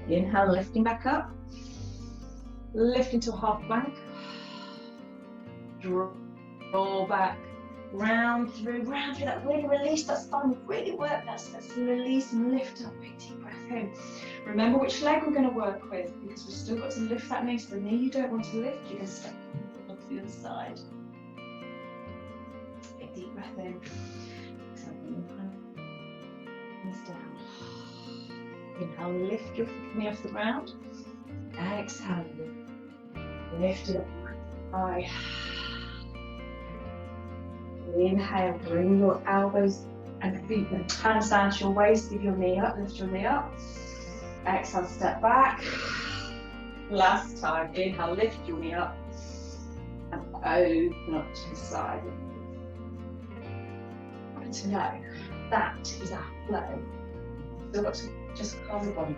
Inhale, lifting back up. Lift into a half plank. Draw back. Round through that. Really release that spine. Really work that. So let's release and lift up. Big deep breath in. Remember which leg we're going to work with, because we've still got to lift that knee. So the knee you don't want to lift, you can step to the other side. Big deep breath in. Exhale, hands down. Inhale, lift your knee off the ground. Exhale, lift it up high. Inhale, bring your elbows and feet and hands down to your waist. Give your knee up, lift your knee up. Exhale, step back. Last time, inhale, lift your knee up and open up to the side. And to know that is our flow. So got to just calm the body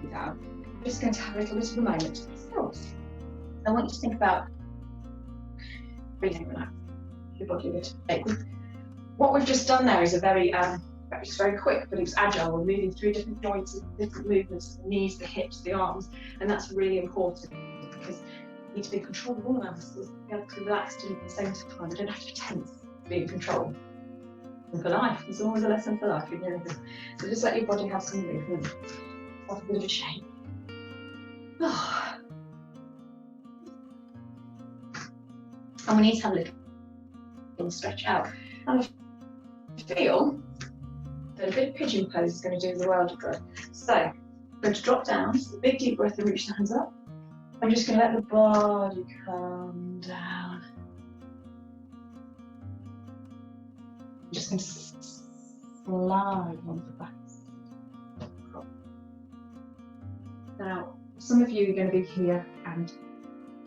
down. I'm just going to have a little bit of a moment to yourselves. I want you to think about breathing, relax. Your body a little bit. What we've just done there is a very just very quick, but it was agile. We're moving through different joints and different movements, the knees, the hips, the arms, and that's really important because you need to be in control of all of our muscles, be able to relax at the same time. You don't have to be tense to be in control. And for life, there's always a lesson for life in everything. So just let your body have some movement, have a bit of a shake. And we need to have a little stretch out. And I feel that a big pigeon pose is going to do the world of good. So, I'm going to drop down, so big deep breath and reach the hands up. I'm just going to let the body come down. I'm just going to slide onto the back. Now, some of you are going to be here and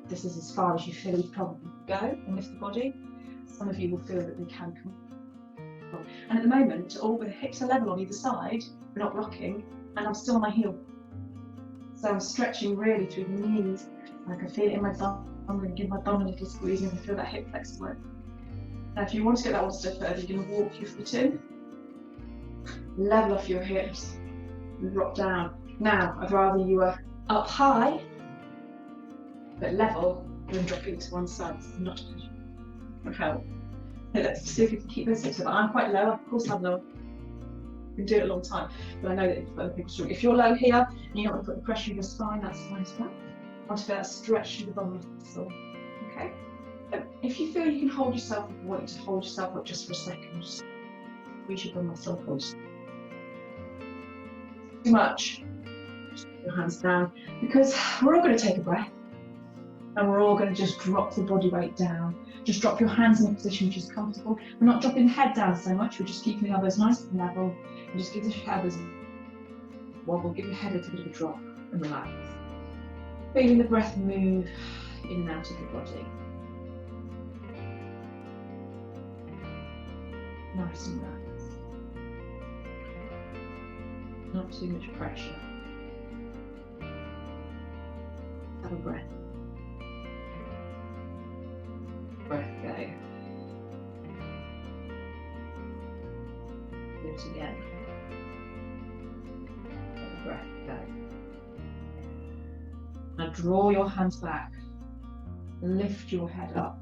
this is as far as you feel you probably go and lift the body. Some of you will feel that they can come. And at the moment, all the hips are level on either side, we're not rocking, and I'm still on my heel. So I'm stretching really through the knees. I can feel it in my bum. I'm going to give my bum a little squeeze and feel that hip flex work. Now, if you want to get that one step further, you're going to walk your foot in, level off your hips, and drop down. Now, I'd rather you were up high, but level, than dropping to one side. This is not would help. So let's see if we can keep those hips up. I'm quite low, of course I'm low. I've been doing it a long time, but I know that other people struggle. If you're low here and you don't want to put the pressure on your spine, that's fine as well. I want to feel that stretch through the bum muscle. Okay? So if you feel you can hold yourself, I want you to hold yourself up just for a second. Just squeeze your bum muscle forward. Too much. Just put your hands down, because we're all going to take a breath. And we're all going to just drop the body weight down. Just drop your hands in a position which is comfortable. We're not dropping the head down so much, we're just keeping the elbows nice and level. And just give the elbows a wobble, give your head a little bit of a drop and relax. Feeling the breath move in and out of the body. Nice and relaxed. Not too much pressure. Have a breath. Breath go. Do it again. breath, go. Now draw your hands back, lift your head up,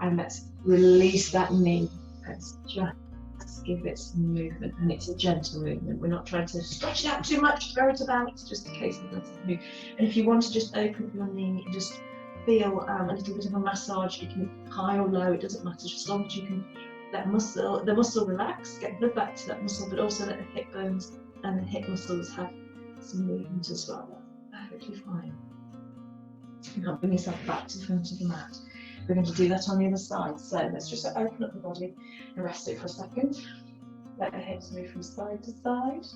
and let's release that knee. Let's just give it some movement, and it's a gentle movement. We're not trying to stretch it out too much, throw it about. It's just a case of letting it move. And if you want to just open your knee and just feel a little bit of a massage, you can high or low, it doesn't matter, just as long as you can let the muscle relax, get blood back to that muscle, but also let the hip bones and the hip muscles have some movement as well. That's perfectly fine. Now bring yourself back to the front of the mat. We're going to do that on the other side. So let's just open up the body and rest it for a second. Let the hips move from side to side.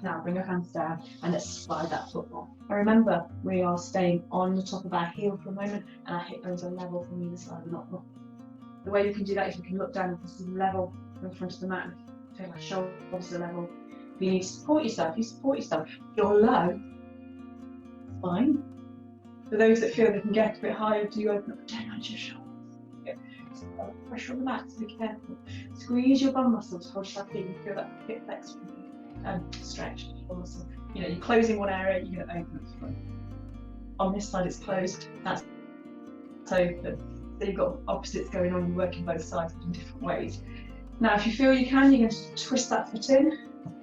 Now bring your hands down and let's slide that foot off. And remember, we are staying on the top of our heel for a moment, and our hip bones are level from either side. We're not. The way you can do that is you can look down and this is level in front of the mat. Feel our shoulders are level. If you need to support yourself, you support yourself. If you're low, fine. For those that feel they can get a bit higher, do you open up 10 inches your shoulders? Yeah. So pressure on the mat, so be careful. Squeeze your bum muscles, hold yourself in, feel that hip flex stretch your muscle. You know, you're closing one area, you're going to open up the front. On this side it's closed, that's open. So you've got opposites going on, you're working both sides but in different ways. Now if you feel you can, you're going to twist that foot in.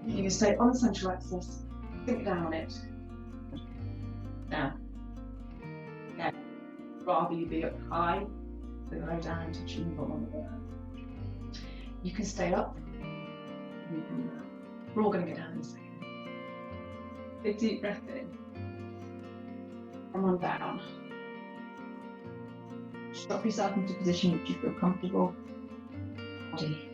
You're going to stay on the central axis, sink down on it. Now, again, rather you be up high than go down, touching the bottom of the ground. You can stay up. We're all going to go down in a second. Big deep breath in. Come on down. Drop yourself into a position which you feel comfortable. Body.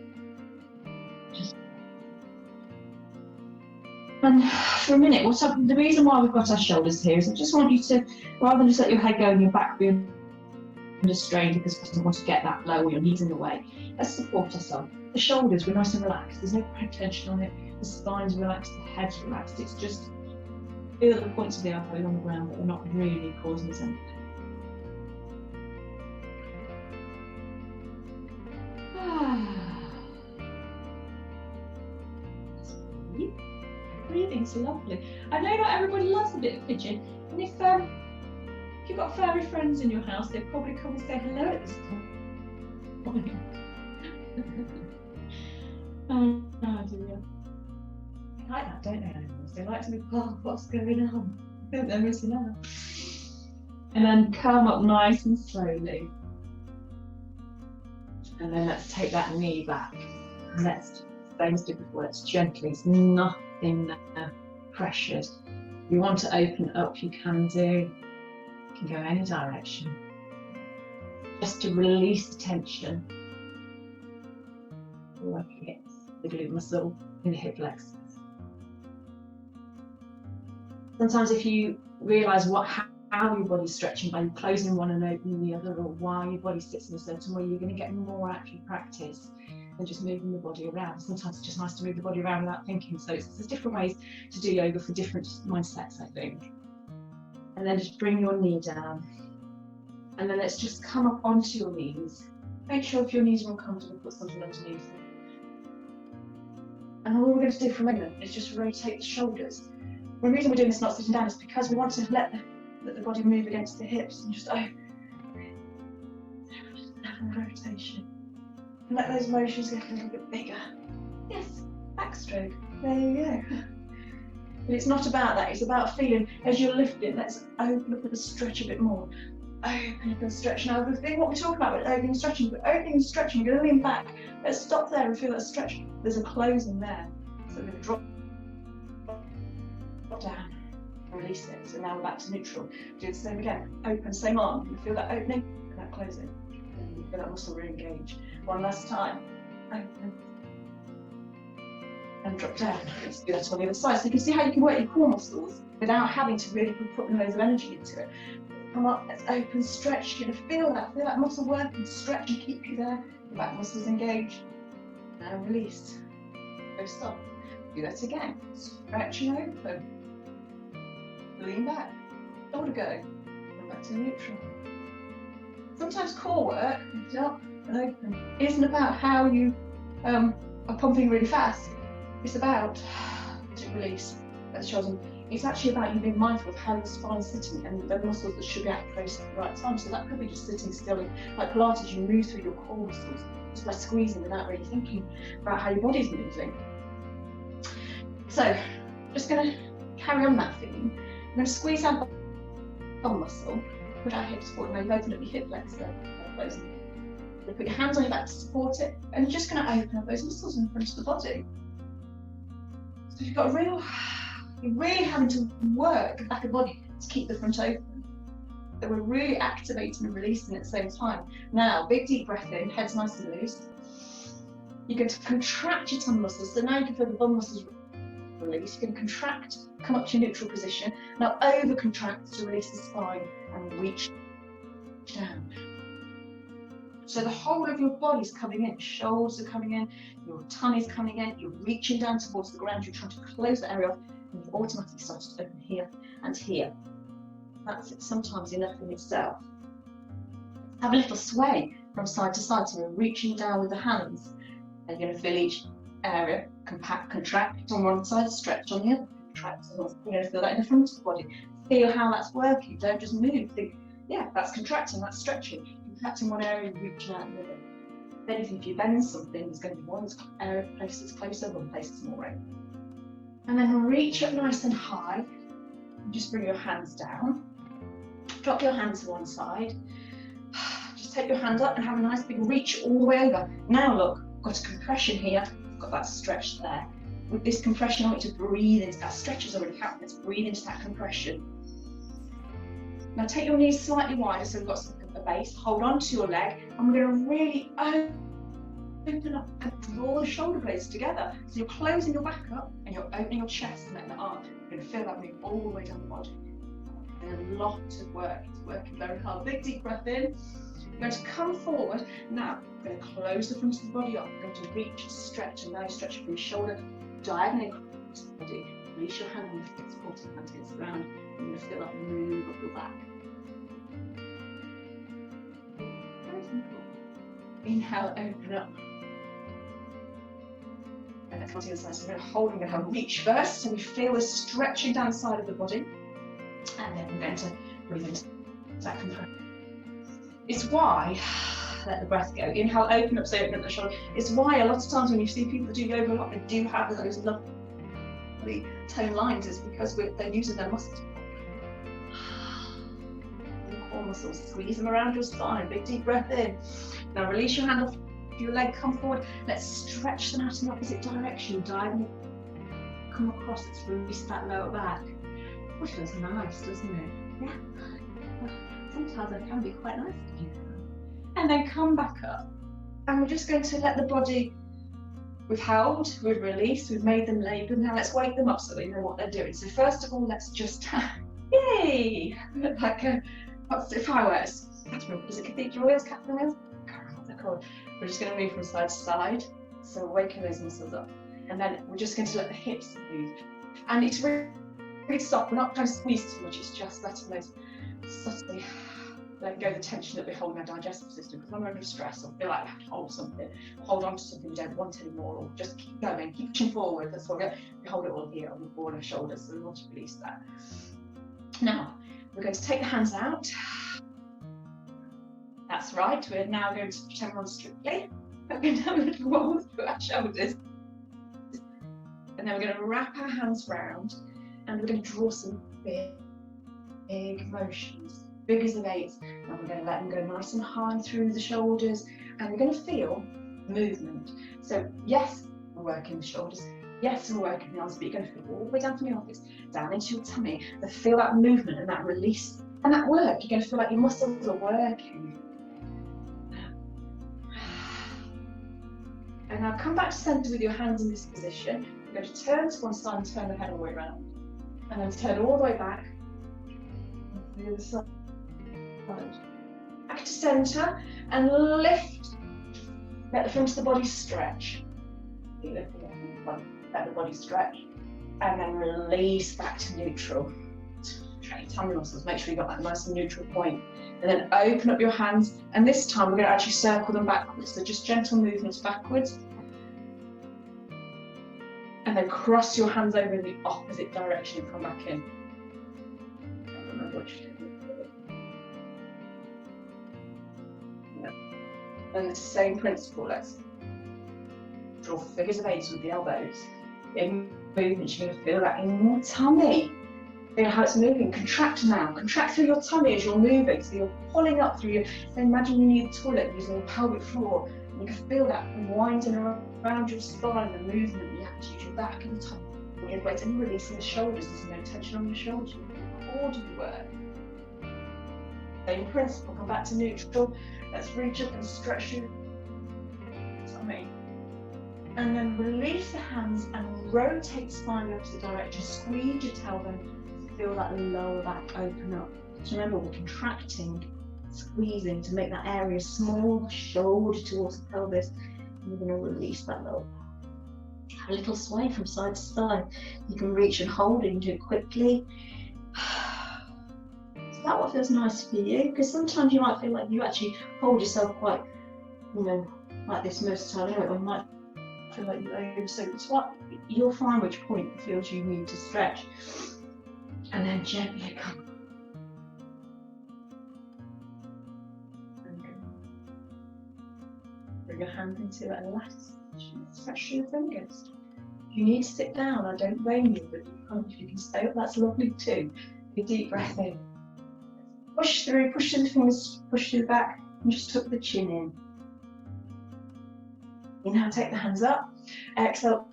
And for a minute, the reason why we've got our shoulders here is I just want you to, rather than just let your head go and your back be under strain because you doesn't want to get that low or your knees in the way, let's support ourselves. The shoulders, we're nice and relaxed. There's no tension on it. The spine's relaxed, the head's relaxed. It's just feel the points of the elbows on the ground, but they're not really causing us anything. Breathing's lovely. I know not everybody loves a bit of fidget, and if you've got furry friends in your house, they'll probably come and say hello at this point. Oh dear. They like that, don't they, animals? They like to be, oh, what's going on? They're missing out. And then come up nice and slowly. And then let's take that knee back. And let's, same as before, let's gently, it's nothing pressured. If you want to open up, you can do. You can go any direction. Just to release the tension. Working it, the glute muscle in the hip flexors. Sometimes if you realise how your body's stretching by closing one and opening the other, or why your body sits in a certain way, you're going to get more out of your practice than just moving the body around. Sometimes it's just nice to move the body around without thinking. So there's different ways to do yoga for different mindsets, I think. And then just bring your knee down. And then let's just come up onto your knees. Make sure if your knees are uncomfortable, put something underneath them. And all we're going to do for a moment is just rotate the shoulders. The reason we're doing this not sitting down is because we want to let the body move against the hips and just open. Rotation. And let those motions get a little bit bigger. Yes, backstroke. There you go. But it's not about that, it's about feeling as you're lifting, let's open up and stretch a bit more. Open up and stretch. Now the thing what we talk about with opening and stretching, but opening and stretching, you're going to lean back. Let's stop there and feel that stretch. There's a closing there. So we're going to drop down and release it. So now we're back to neutral. Do the same again. Open, same arm. You feel that opening and that closing. And you feel that muscle re-engage. One last time. Open. And drop down. Let's do that on the other side. So you can see how you can work your core muscles without having to really put loads of energy into it. Come up, let's open, stretch. You're going to feel that muscle work and stretch and keep you there. The back muscles engage. And release. Go stop. Do that again. Stretch and open. Lean back. Shoulder go. Come back to neutral. Sometimes core work, lift up and open, isn't about how you are are pumping really fast. It's about to release at the shoulders. It's actually about you being mindful of how your spine's sitting and the muscles that should be activated at the right time. So that could be just sitting still. Like Pilates, you move through your core muscles just by squeezing without really thinking about how your body's moving. So, just going to carry on that theme. I'm going to squeeze our bum muscle, put our hips forward, maybe open up your hip flexor. Put your hands on your back to support it, and you're just going to open up those muscles in front of the body. So you've got you're really having to work the back of the body to keep the front open. So we're really activating and releasing at the same time. Now, big deep breath in, head's nice and loose. You're going to contract your tongue muscles. So now you can feel the bum muscles release. You can contract, come up to your neutral position. Now over contract to release the spine and reach down. So the whole of your body's coming in, shoulders are coming in, your tummy's coming in, you're reaching down towards the ground, you're trying to close the area off, and you've automatically started to open here and here. That's sometimes enough in itself. Have a little sway from side to side, so we're reaching down with the hands, and you're going to feel each area contract on one side, stretch on the other, contract on the other. You're going to feel that in the front of the body. Feel how that's working, don't just move. Think, yeah, that's contracting, that's stretching. Contracting one area and reaching out the other. If anything, if you bend something, there's going to be one area place that's closer, one place that's more open. And then reach up nice and high. And just bring your hands down. Drop your hands to one side. Just take your hand up and have a nice big reach all the way over. Now look, I've got a compression here. I've got that stretch there. With this compression, I want you to breathe into that. Stretch has already happened. Let's breathe into that compression. Now take your knees slightly wider so we've got a base. Hold on to your leg, and we're going to really open up and draw the shoulder blades together. So you're closing your back up and you're opening your chest and letting the arm. You're going to feel that move all the way down the body. And a lot of work. It's working very hard. Big deep breath in. You're going to come forward. Now, we're going to close the front of the body up. You're going to reach, stretch, and now you stretch from your shoulder diagonally across the body. Release your hand on the hip, supporting the hand against the ground. You're going to feel that move up your back. Very simple. Inhale, open up. And then come to the side. So we're going to hold and we're going to reach first. So we feel the stretching down the side of the body. And then we're going to breathe into that compression. It's why, let the breath go. Inhale, open up, so open up the shoulder. It's why a lot of times when you see people do yoga a lot, they do have those lovely tone lines, is because they're using their muscles. Core muscles, squeeze them around your spine. Big deep breath in. Now release your hand off your leg, come forward. Let's stretch them out in the opposite direction. Diagonal, come across, let's release that lower back. Which feels nice, doesn't it? Yeah. Sometimes it can be quite nice to do. And then come back up. And we're just going to let the body, we've held, we've released, we've made them labour. Now let's wake them up so they know what they're doing. So first of all, let's just, yay! Like fireworks. Is it cathedral wheels, Catherine wheels? I can't remember what they're called. We're just going to move from side to side. So we're waking those muscles up. And then we're just going to let the hips move. And it's really soft. We're not trying to squeeze too much. It's just letting those subtly let go of the tension that we hold in our digestive system. Because when we're under stress or feel like we have to hold something, hold on to something we don't want anymore, or just keep going, keep pushing forward. That's what we hold it all here on the ball and our shoulders. So we want to release that. Now we're going to take the hands out. That's right. We're now going to pretend we're on Strictly. We're going to have a little roll through our shoulders, and then we're going to wrap our hands round. And we're going to draw some big motions, big as the eights, and we're going to let them go nice and high through the shoulders, and we're going to feel movement. So yes, we're working the shoulders, yes, we're working the arms, but you're going to feel all the way down from your armpits, down into your tummy, to feel that movement and that release, and that work. You're going to feel like your muscles are working. And now come back to centre with your hands in this position. You're going to turn to one side and turn the head all the way around. And then turn all the way back to the other side. Back to centre and lift. Let the front of the body stretch. Let the body stretch. And then release back to neutral. Train your tummy muscles. Make sure you've got that nice and neutral point. And then open up your hands. And this time we're going to actually circle them backwards. So just gentle movements backwards. And then cross your hands over in the opposite direction and come back in. I don't remember what you did. Yeah. And it's the same principle. Let's draw figures of 8s with the elbows. In movement, you're going to feel that in your tummy. Feel how it's moving. Contract now. Contract through your tummy as you're moving. So you're pulling up through your. So imagine you need the toilet using your pelvic floor. And you can feel that winding around your spine, the movement, the attitude, your back and the top. Your weight and releasing the shoulders. There's no tension on your shoulders. Your core do the work. Same principle. Come back to neutral. Let's reach up and stretch your tummy. And then release the hands and rotate the spine in the opposite direction. Squeeze your tailbone. Feel that lower back open up. So remember, we're contracting, squeezing to make that area small, shoulder towards the pelvis. And we're going to release that lower back. A little sway from side to side. You can reach and hold it and do it quickly. Is that what feels nice for you? Because sometimes you might feel like you actually hold yourself quite, like this most of the time anyway, or you might feel like you're over. So it's what you'll find which point feels you need to stretch. And then gently come. And bring your hand into a lattice position. Stretch your fingers. If you need to sit down, I don't blame you, but if you can stay up, that's lovely too. Take a deep breath in. Push through, push through the fingers, push through the back, and just tuck the chin in. Inhale, take the hands up. Exhale,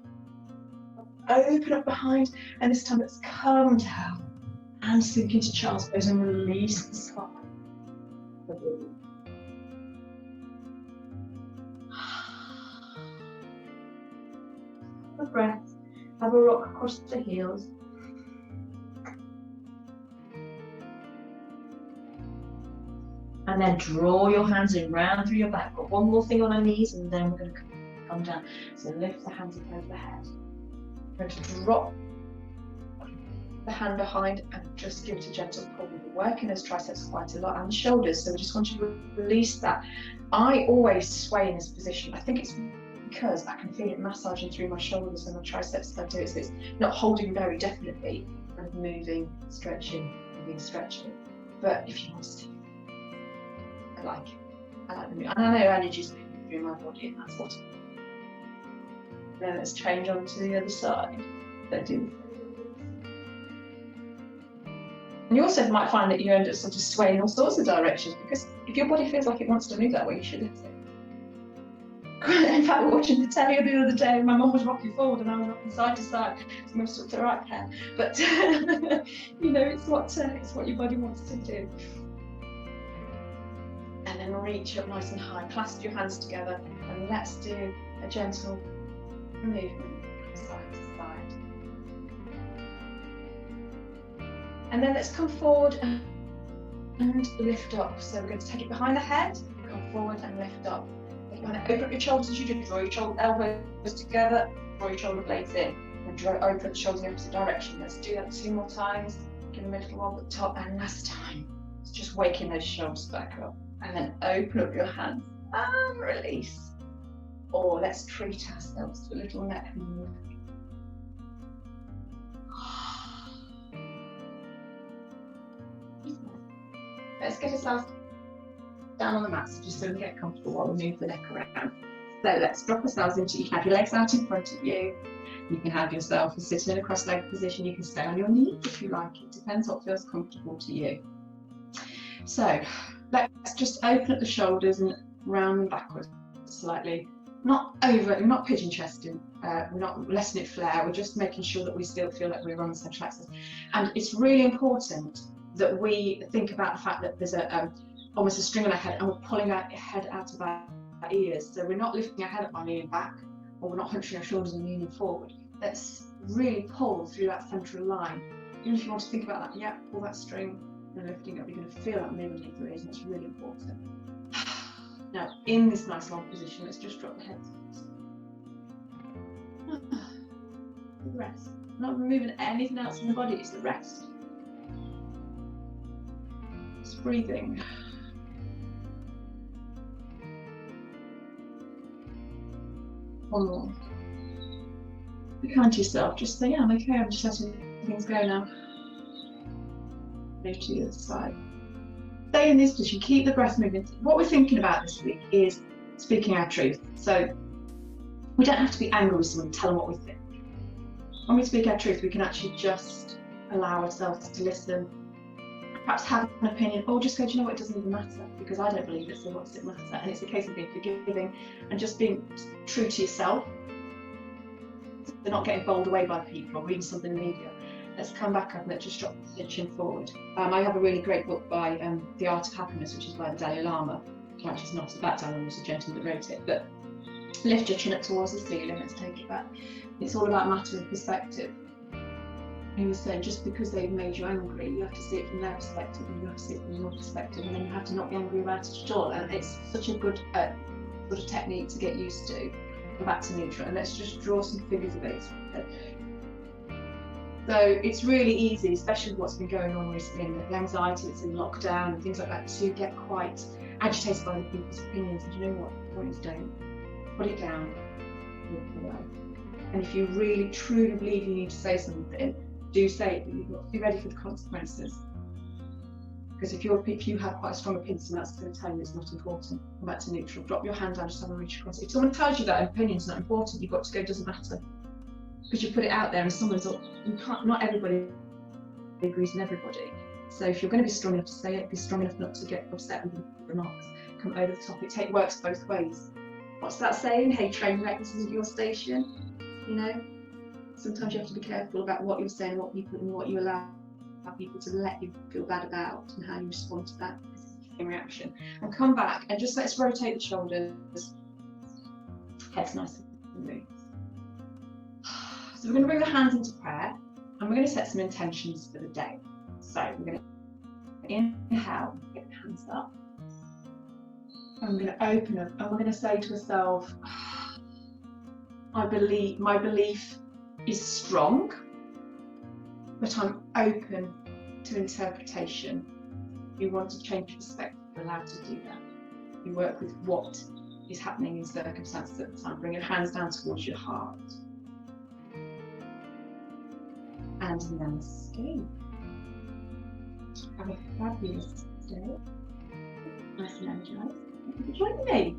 open up behind, and this time let's come down. And sink into child's pose and release the spine. Have a breath. Have a rock across the heels. And then draw your hands in round through your back. Got one more thing on our knees and then we're going to come down. So lift the hands up over the head. We're going to drop the hand behind and just give it a gentle pull. We're working those triceps quite a lot and the shoulders, so we just want you to release that. I always sway in this position. I think it's because I can feel it massaging through my shoulders and my triceps as I do it. So it's not holding very definitely, kind of moving, stretching, moving, stretching. But if you want to, I like it. I like the movement. And I know energy's moving through my body and that's what. Then let's change on to the other side. Don't do. And you also might find that you end up sort of swaying in all sorts of directions because if your body feels like it wants to move that way, you should let it. In fact, we were watching the telly the other day and my mum was rocking forward and I was rocking side to side. It's most of the right there. But, it's what your body wants to do. And then reach up nice and high. Clasp your hands together and let's do a gentle movement from side to side. And then let's come forward and lift up. So we're going to take it behind the head, come forward and lift up. You're going to open up your shoulders as you do. Draw your shoulder elbows together, draw your shoulder blades in, and open up the shoulders in the opposite direction. Let's do that 2 more times. Give them a little wobble at the top, and last time. It's just waking those shoulders back up. And then open up your hands and release. Or let's treat ourselves to a little neck move. Let's get ourselves down on the mat, so just so we get comfortable while we move the neck around. So let's drop ourselves into, you can have your legs out in front of you. You can have yourself sitting in a cross-legged position. You can stay on your knees if you like. It depends what feels comfortable to you. So let's just open up the shoulders and round and backwards slightly. Not pigeon chesting. We're not letting it flare. We're just making sure that we still feel like we're on the central axis. And it's really important that we think about the fact that there's almost a string on our head and we're pulling our head out of our ears. So we're not lifting our head up by leaning back, or we're not hunching our shoulders and leaning forward. Let's really pull through that central line. Even if you want to think about that, pull that string and lifting up, you're going to feel that movement in your ears, and that's really important. Now, in this nice long position, let's just drop the head. The rest. Not removing anything else from the body, it's the rest. Just breathing. One more. Be kind to yourself. Just say, yeah, I'm okay. I'm just letting things go now. Move to the other side. Stay in this position. Keep the breath moving. What we're thinking about this week is speaking our truth. So we don't have to be angry with someone and tell them what we think. When we speak our truth, we can actually just allow ourselves to listen, perhaps have an opinion, or just go, do you know what, it doesn't even matter because I don't believe it, so what does it matter? And it's a case of being forgiving and just being true to yourself. They're not getting bowled away by people or reading something in the media. Let's come back up and let's just drop the chin forward. I have a really great book by The Art of Happiness, which is by the Dalai Lama. Actually, it's not about Dalai Lama, it's a gentleman that wrote it, but lift your chin up towards the ceiling, let's take it back. It's all about matter of perspective. He was saying, just because they've made you angry, you have to see it from their perspective and you have to see it from your perspective, and then you have to not be angry about it at all. And it's such a good sort of technique to get used to. Come back to neutral, and let's just draw some figures of it. So it's really easy, especially with what's been going on recently, the anxiety that's in lockdown and things like that, to get quite agitated by other people's opinions. And you know what? Please don't. Put it down. Walk away. And if you really truly believe you need to say something, do say it, but you've got to be ready for the consequences. Because if you have quite a strong opinion, that's going to tell you it's not important. Come back to neutral. Drop your hand down, just have a reach across. If someone tells you that an opinion's not important, you've got to go, doesn't matter. Because you put it out there and someone's up, not everybody agrees with everybody. So if you're going to be strong enough to say it, be strong enough not to get upset with the remarks. Come over the top. It works both ways. What's that saying? Hey, train wreck, this isn't your station. You know? Sometimes you have to be careful about what you're saying, and what you allow people to let you feel bad about, and how you respond to that in reaction. And come back and just let's rotate the shoulders. Head's nice and loose. So we're going to bring the hands into prayer, and we're going to set some intentions for the day. So we're going to inhale, get the hands up. And we're going to open up, and we're going to say to ourselves, my belief is strong, but I'm open to interpretation. You want to change perspective, you're allowed to do that. You work with what is happening in circumstances at the time. Bring your hands down towards your heart. And namaste. Have a fabulous day. Nice and energized. Thank you for joining me.